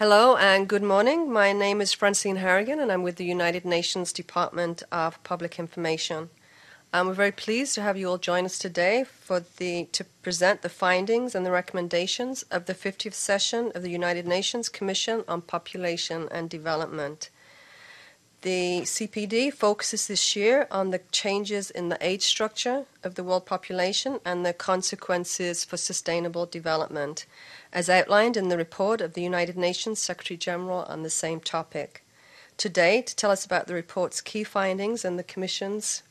Hello and good morning. My name is Francine Harrigan and I'm with the United Nations Department of Public Information. We're very pleased to have you all join us today to present the findings and the recommendations of the 50th session of the United Nations Commission on Population and Development. The CPD focuses this year on the changes in the age structure of the world population and their consequences for sustainable development, as outlined in the report of the United Nations Secretary General on the same topic. Today, to tell us about the report's key findings and the Commission's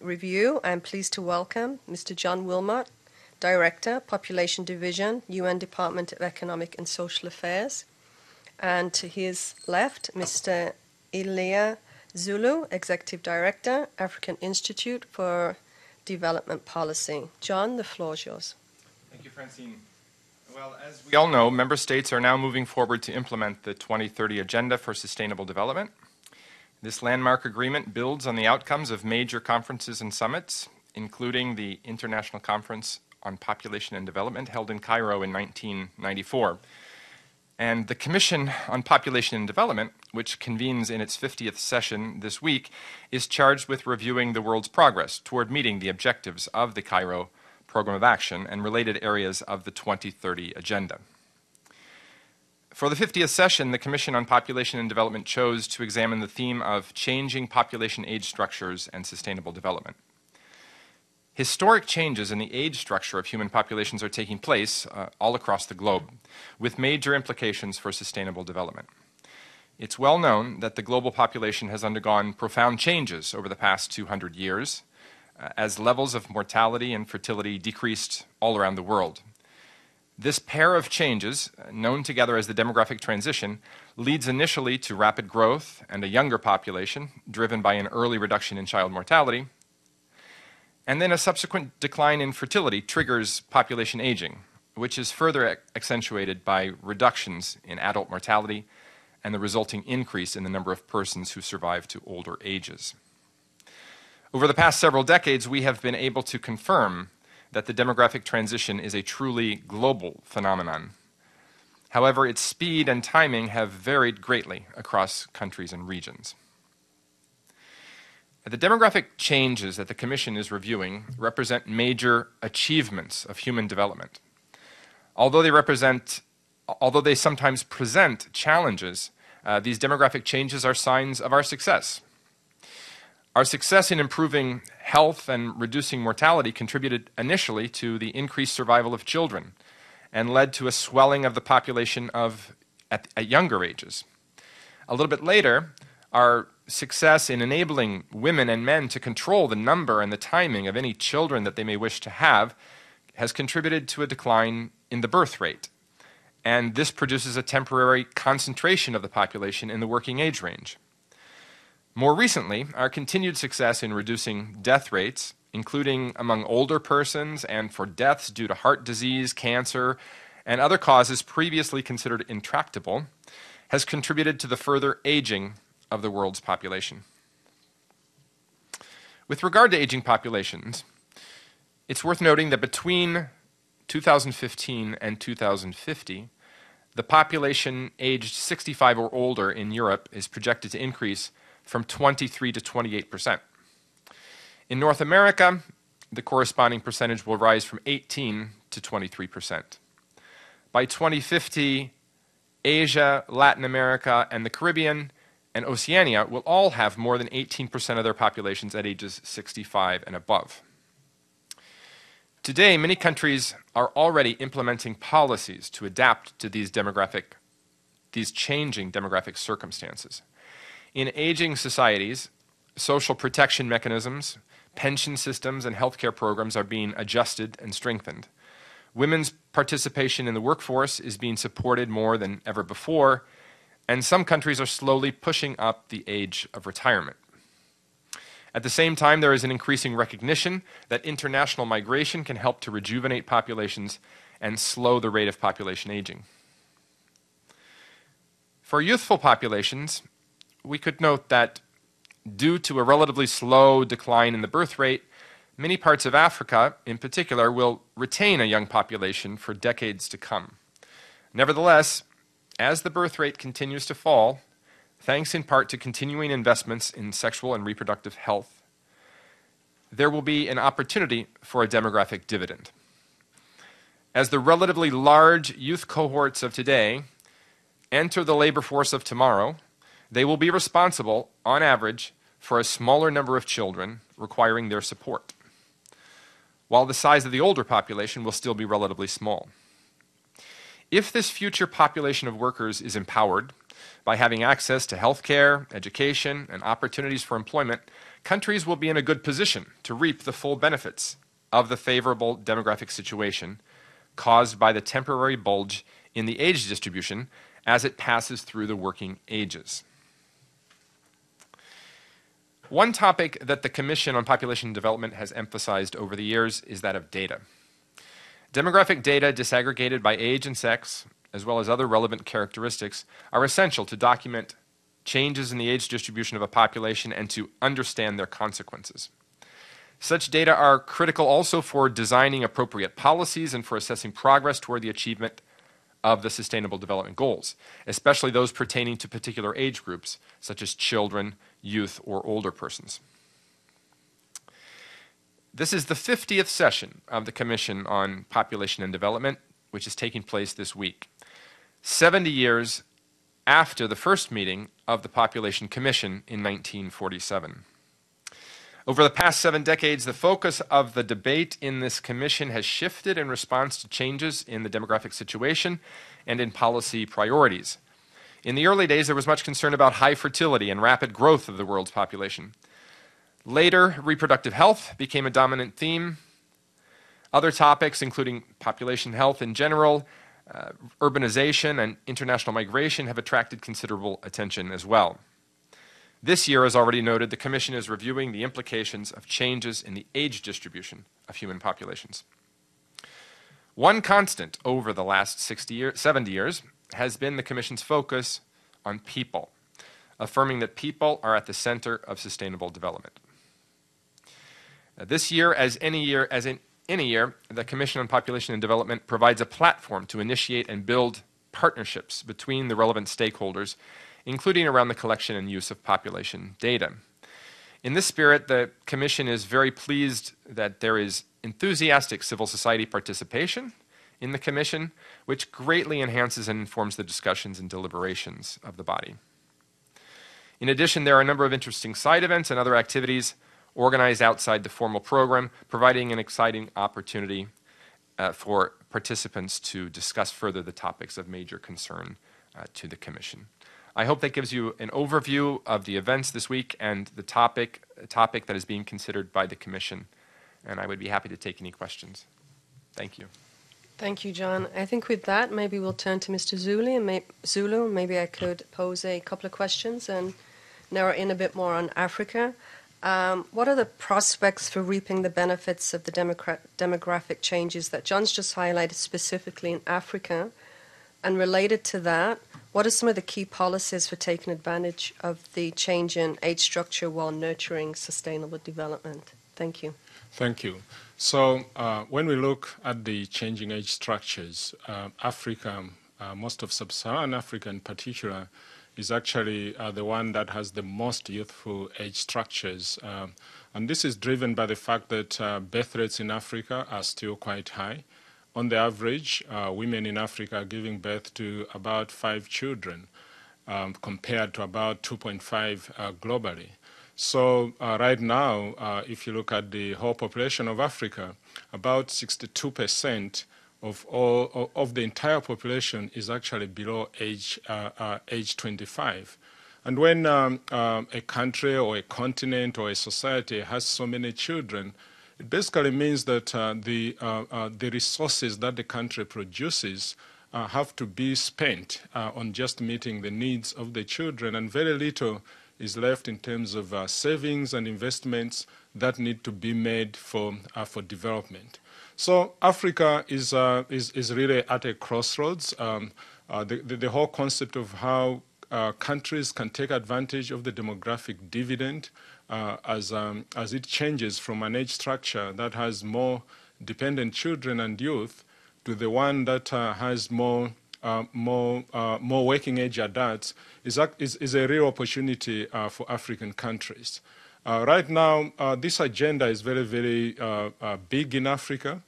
review, I'm pleased to welcome Mr. John Wilmot, Director, Population Division, UN Department of Economic and Social Affairs, and to his left, Mr. Ilia Zulu, Executive Director, African Institute for Development Policy. John, the floor is yours. Thank you, Francine. Well, as we all know, member states are now moving forward to implement the 2030 Agenda for Sustainable Development. This landmark agreement builds on the outcomes of major conferences and summits, including the International Conference on Population and Development held in Cairo in 1994. And the Commission on Population and Development, which convenes in its 50th session this week, is charged with reviewing the world's progress toward meeting the objectives of the Cairo Program of Action and related areas of the 2030 Agenda. For the 50th session, the Commission on Population and Development chose to examine the theme of changing population age structures and sustainable development. Historic changes in the age structure of human populations are taking place all across the globe, with major implications for sustainable development. It's well known that the global population has undergone profound changes over the past 200 years, as levels of mortality and fertility decreased all around the world. This pair of changes, known together as the demographic transition, leads initially to rapid growth and a younger population, driven by an early reduction in child mortality, and then a subsequent decline in fertility triggers population aging, which is further accentuated by reductions in adult mortality and the resulting increase in the number of persons who survive to older ages. Over the past several decades, we have been able to confirm that the demographic transition is a truly global phenomenon. However, its speed and timing have varied greatly across countries and regions. The demographic changes that the Commission is reviewing represent major achievements of human development. Although they sometimes present challenges, these demographic changes are signs of our success. Our success in improving health and reducing mortality contributed initially to the increased survival of children and led to a swelling of the population at younger ages. A little bit later, our success in enabling women and men to control the number and the timing of any children that they may wish to have has contributed to a decline in the birth rate. And this produces a temporary concentration of the population in the working age range. More recently, our continued success in reducing death rates, including among older persons and for deaths due to heart disease, cancer, and other causes previously considered intractable, has contributed to the further aging of the world's population. With regard to aging populations, it's worth noting that between 2015 and 2050, the population aged 65 or older in Europe is projected to increase from 23 to 28%. In North America, the corresponding percentage will rise from 18 to 23%. By 2050, Asia, Latin America, and the Caribbean and Oceania will all have more than 18% of their populations at ages 65 and above. Today, many countries are already implementing policies to adapt to these changing demographic circumstances. In aging societies, social protection mechanisms, pension systems, and healthcare programs are being adjusted and strengthened. Women's participation in the workforce is being supported more than ever before, and some countries are slowly pushing up the age of retirement. At the same time, there is an increasing recognition that international migration can help to rejuvenate populations and slow the rate of population aging. For youthful populations, we could note that due to a relatively slow decline in the birth rate, many parts of Africa, in particular, will retain a young population for decades to come. Nevertheless, as the birth rate continues to fall, thanks in part to continuing investments in sexual and reproductive health, there will be an opportunity for a demographic dividend. As the relatively large youth cohorts of today enter the labor force of tomorrow, they will be responsible, on average, for a smaller number of children requiring their support, while the size of the older population will still be relatively small. If this future population of workers is empowered by having access to health care, education, and opportunities for employment, countries will be in a good position to reap the full benefits of the favorable demographic situation caused by the temporary bulge in the age distribution as it passes through the working ages. One topic that the Commission on Population Development has emphasized over the years is that of data. Demographic data disaggregated by age and sex, as well as other relevant characteristics, are essential to document changes in the age distribution of a population and to understand their consequences. Such data are critical also for designing appropriate policies and for assessing progress toward the achievement of the Sustainable Development Goals, especially those pertaining to particular age groups, such as children, youth, or older persons. This is the 50th session of the Commission on Population and Development, which is taking place this week, 70 years after the first meeting of the Population Commission in 1947. Over the past 7 decades, the focus of the debate in this commission has shifted in response to changes in the demographic situation and in policy priorities. In the early days, there was much concern about high fertility and rapid growth of the world's population. Later, reproductive health became a dominant theme. Other topics, including population health in general, urbanization, and international migration, have attracted considerable attention as well. This year, as already noted, the Commission is reviewing the implications of changes in the age distribution of human populations. One constant over the last 70 years has been the Commission's focus on people, affirming that people are at the center of sustainable development. This year, as in any year, the Commission on Population and Development provides a platform to initiate and build partnerships between the relevant stakeholders, including around the collection and use of population data. In this spirit, the Commission is very pleased that there is enthusiastic civil society participation in the Commission, which greatly enhances and informs the discussions and deliberations of the body. In addition, there are a number of interesting side events and other activities organized outside the formal program, providing an exciting opportunity for participants to discuss further the topics of major concern to the Commission. I hope that gives you an overview of the events this week and the topic that is being considered by the Commission, and I would be happy to take any questions. Thank you. Thank you, John. I think with that, maybe we'll turn to Mr. Zulu. Maybe I could pose a couple of questions and narrow in a bit more on Africa. What are the prospects for reaping the benefits of the demographic changes that John's just highlighted specifically in Africa? And related to that, what are some of the key policies for taking advantage of the change in age structure while nurturing sustainable development? Thank you. Thank you. So when we look at the changing age structures, Africa, most of sub-Saharan Africa in particular, is actually the one that has the most youthful age structures. And this is driven by the fact that birth rates in Africa are still quite high. On the average, women in Africa are giving birth to about 5 children, compared to about 2.5 globally. So right now, if you look at the whole population of Africa, about 62% of the entire population is actually below age 25. And when a country or a continent or a society has so many children, it basically means that the resources that the country produces have to be spent on just meeting the needs of the children, and very little is left in terms of savings and investments that need to be made for development. So Africa is really at a crossroads. The whole concept of how countries can take advantage of the demographic dividend as it changes from an age structure that has more dependent children and youth to the one that has more more working age adults is a real opportunity for African countries. Right now, this agenda is very, very big in Africa.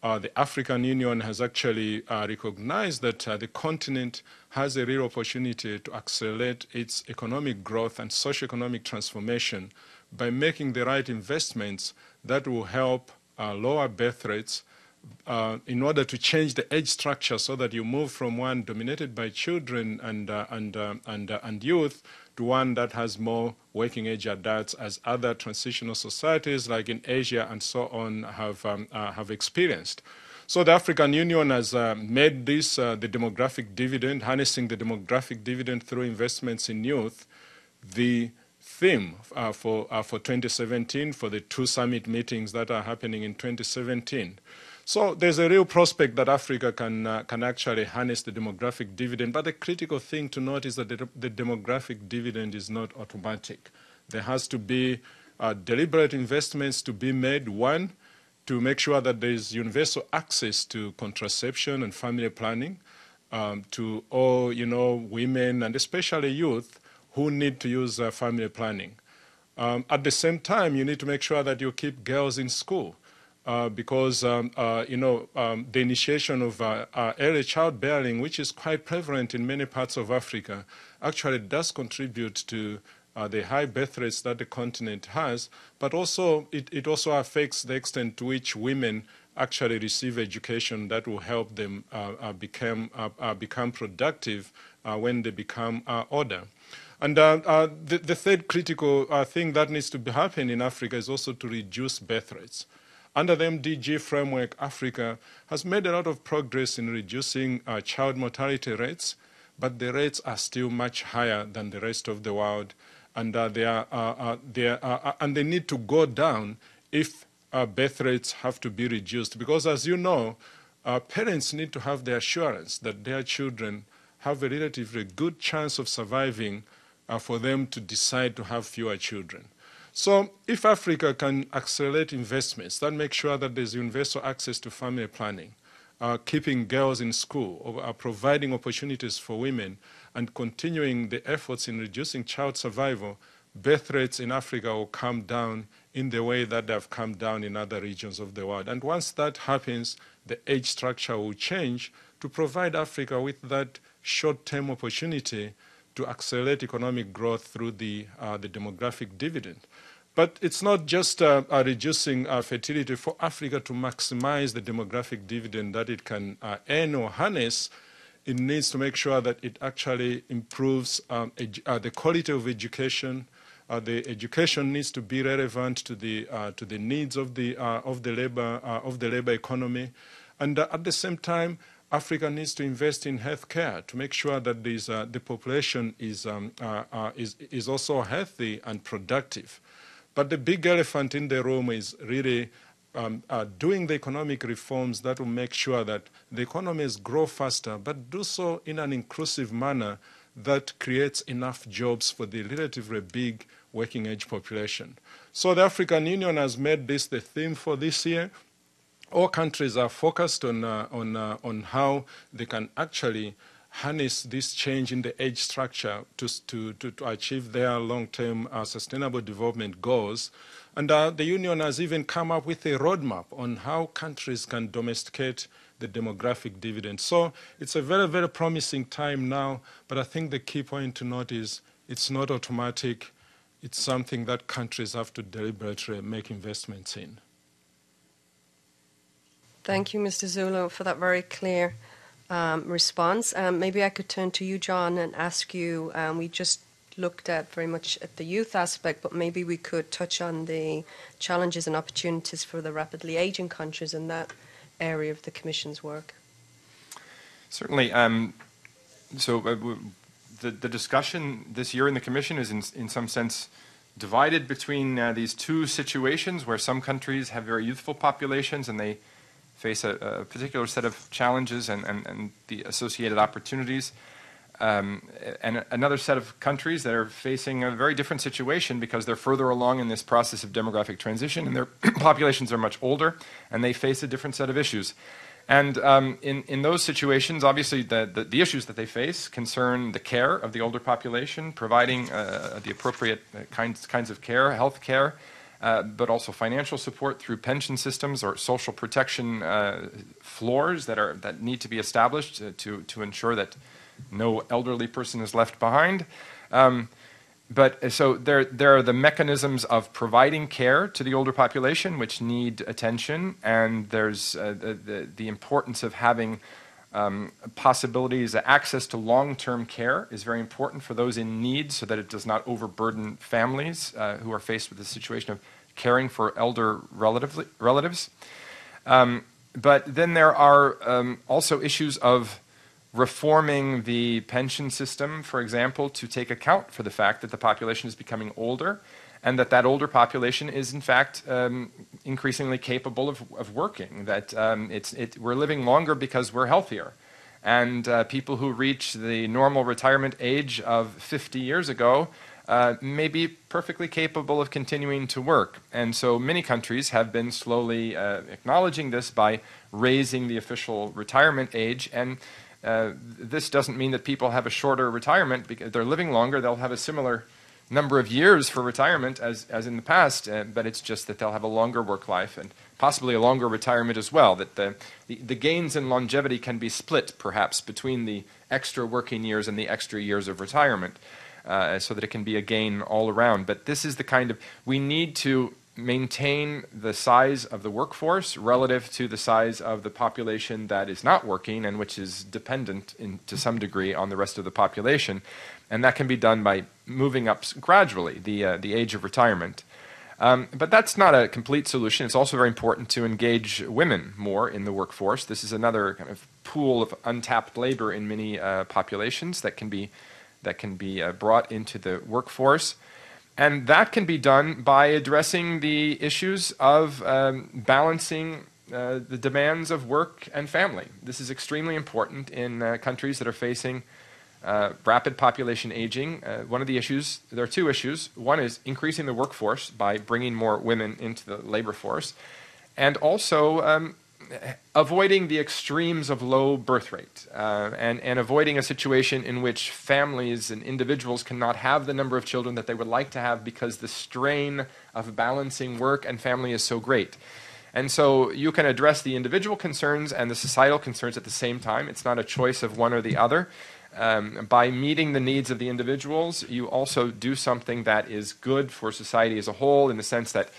The African Union has actually recognized that the continent has a real opportunity to accelerate its economic growth and socio-economic transformation by making the right investments that will help lower birth rates in order to change the age structure so that you move from one dominated by children and youth to one that has more working age adults, as other transitional societies like in Asia and so on have experienced. So the African Union has made this the demographic dividend, harnessing the demographic dividend through investments in youth, the theme for 2017 for the 2 summit meetings that are happening in 2017. So there's a real prospect that Africa can actually harness the demographic dividend. But the critical thing to note is that the demographic dividend is not automatic. There has to be deliberate investments to be made. One, to make sure that there is universal access to contraception and family planning to all women and especially youth who need to use family planning. At the same time, you need to make sure that you keep girls in school. Because the initiation of early childbearing, which is quite prevalent in many parts of Africa, actually does contribute to the high birth rates that the continent has, but also it also affects the extent to which women actually receive education that will help them become productive when they become older. And the third critical thing that needs to happen in Africa is also to reduce birth rates. Under the MDG framework, Africa has made a lot of progress in reducing child mortality rates, but the rates are still much higher than the rest of the world, and they need to go down if birth rates have to be reduced. Because, as you know, parents need to have the assurance that their children have a relatively good chance of surviving for them to decide to have fewer children. So if Africa can accelerate investments that make sure that there's universal access to family planning, keeping girls in school, or providing opportunities for women, and continuing the efforts in reducing child survival, birth rates in Africa will come down in the way that they have come down in other regions of the world. And once that happens, the age structure will change to provide Africa with that short-term opportunity to accelerate economic growth through the demographic dividend. But it's not just reducing fertility. For Africa to maximize the demographic dividend that it can earn or harness, it needs to make sure that it actually improves the quality of education. The education needs to be relevant to the needs of the labor economy, and at the same time, Africa needs to invest in healthcare to make sure that the population is also healthy and productive. But the big elephant in the room is really doing the economic reforms that will make sure that the economies grow faster, but do so in an inclusive manner that creates enough jobs for the relatively big working age population. So the African Union has made this the theme for this year. All countries are focused on how they can actually harness this change in the age structure to achieve their long-term sustainable development goals. And the Union has even come up with a roadmap on how countries can domesticate the demographic dividend. So it's a very, very promising time now, but I think the key point to note is it's not automatic. It's something that countries have to deliberately make investments in. Thank you, Mr. Zulu, for that very clear response. Maybe I could turn to you, John, and ask you, we just looked at very much at the youth aspect, but maybe we could touch on the challenges and opportunities for the rapidly aging countries in that area of the Commission's work. Certainly. The discussion this year in the Commission is in some sense divided between these two situations where some countries have very youthful populations and they face a particular set of challenges and the associated opportunities, and another set of countries that are facing a very different situation because they're further along in this process of demographic transition and their populations are much older and they face a different set of issues. And in those situations, obviously, the issues that they face concern the care of the older population, providing the appropriate kinds of care, health care, but also financial support through pension systems or social protection floors that need to be established to ensure that no elderly person is left behind. But so there are the mechanisms of providing care to the older population, which need attention, and there's the importance of having possibilities. Access to long-term care is very important for those in need, so that it does not overburden families who are faced with the situation of caring for elder relatives. But then there are also issues of reforming the pension system, for example, to take account for the fact that the population is becoming older, and that older population is in fact increasingly capable of working, that we're living longer because we're healthier. And people who reach the normal retirement age of 50 years ago may be perfectly capable of continuing to work. And so many countries have been slowly acknowledging this by raising the official retirement age. And this doesn't mean that people have a shorter retirement because they're living longer. They'll have a similar number of years for retirement as in the past, but it's just that they'll have a longer work life and possibly a longer retirement as well, that the gains in longevity can be split perhaps between the extra working years and the extra years of retirement, so that it can be a gain all around. But this is the kind of, we need to maintain the size of the workforce relative to the size of the population that is not working and which is dependent to some degree on the rest of the population. And that can be done by moving up gradually the age of retirement. But that's not a complete solution. It's also very important to engage women more in the workforce. This is another kind of pool of untapped labor in many populations that can be brought into the workforce. And that can be done by addressing the issues of balancing the demands of work and family. This is extremely important in countries that are facing rapid population aging. One of the issues, there are two issues. One is increasing the workforce by bringing more women into the labor force, and also avoiding the extremes of low birth rate, and avoiding a situation in which families and individuals cannot have the number of children that they would like to have because the strain of balancing work and family is so great. And so you can address the individual concerns and the societal concerns at the same time. It's not a choice of one or the other. By meeting the needs of the individuals, you also do something that is good for society as a whole, in the sense that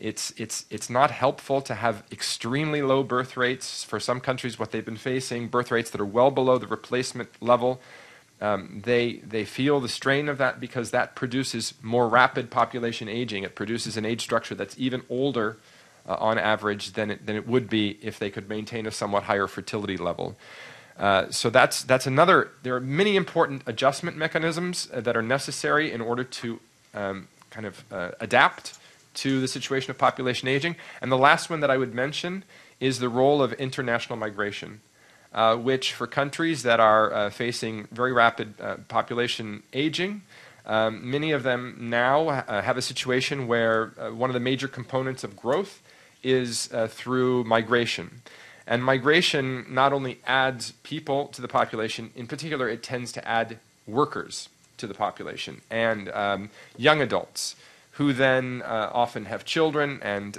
it's not helpful to have extremely low birth rates. For some countries, what they've been facing, birth rates that are well below the replacement level, they feel the strain of that because that produces more rapid population aging. It produces an age structure that's even older on average than it would be if they could maintain a somewhat higher fertility level. So that's another. There are many important adjustment mechanisms that are necessary in order to adapt to the situation of population aging. And the last one that I would mention is the role of international migration, which for countries that are facing very rapid population aging, many of them now have a situation where one of the major components of growth is through migration. And migration not only adds people to the population, in particular it tends to add workers to the population and young adults, who then often have children and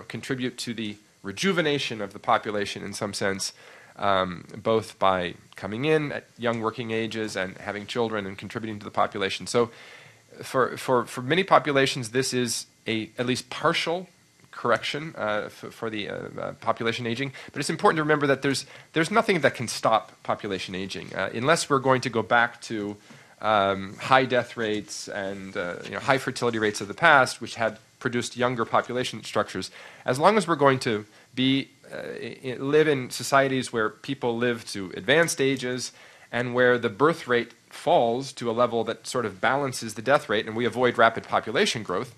contribute to the rejuvenation of the population in some sense, both by coming in at young working ages and having children and contributing to the population. So for many populations, this is at least partial correction for the population aging. But it's important to remember that there's nothing that can stop population aging. Unless we're going to go back to high death rates and high fertility rates of the past, which had produced younger population structures. As long as we're going to live in societies where people live to advanced ages and where the birth rate falls to a level that sort of balances the death rate and we avoid rapid population growth,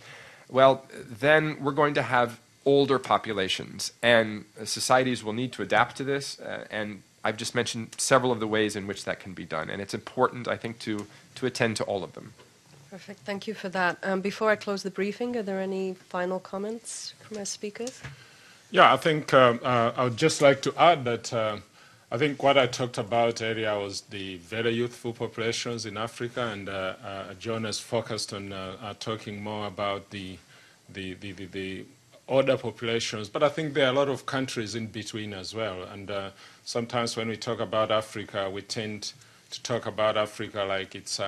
well, then we're going to have older populations, and societies will need to adapt to this, and I've just mentioned several of the ways in which that can be done, and it's important, I think, to attend to all of them. Perfect. Thank you for that. Before I close the briefing, are there any final comments from our speakers? Yeah, I think I would just like to add that I think what I talked about earlier was the very youthful populations in Africa, and John has focused on talking more about the older populations. But I think there are a lot of countries in between as well. And sometimes when we talk about Africa, we tend to talk about Africa like it's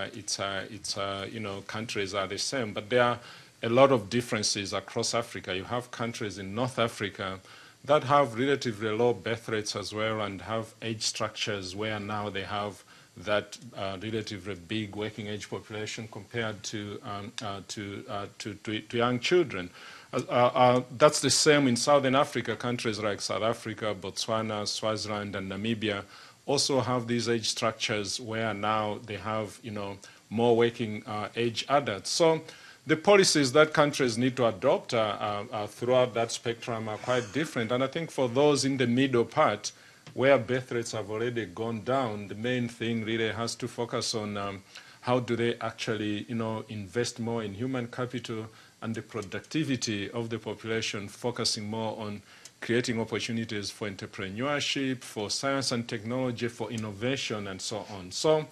you know, countries are the same, but there are a lot of differences across Africa. You have countries in North Africa that have relatively low birth rates as well, and have age structures where now they have that relatively big working age population compared to young children. That's the same in Southern Africa. Countries like South Africa, Botswana, Swaziland, and Namibia also have these age structures where now they have, you know, more working age adults. So the policies that countries need to adopt throughout that spectrum are quite different. And I think for those in the middle part, where birth rates have already gone down, the main thing really has to focus on how do they actually, you know, invest more in human capital and the productivity of the population, focusing more on creating opportunities for entrepreneurship, for science and technology, for innovation, and so on. So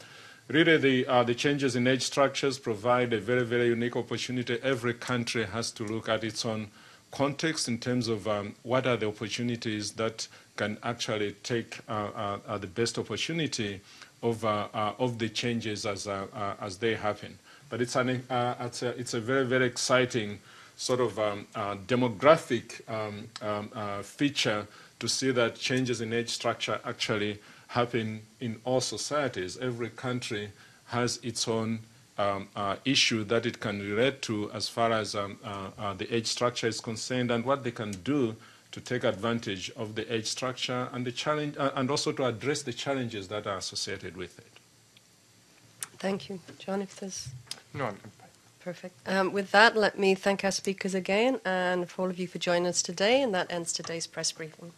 really the changes in age structures provide a very, very unique opportunity. Every country has to look at its own context in terms of what are the opportunities that can actually take the best opportunity of the changes as they happen. But it's a very, very exciting sort of demographic feature to see that changes in age structure actually happen in all societies. Every country has its own issue that it can relate to as far as the age structure is concerned, and what they can do to take advantage of the age structure and the challenge, and also to address the challenges that are associated with it. Thank you. John, if there's... No, Perfect. With that, let me thank our speakers again, and for all of you for joining us today, and that ends today's press briefing.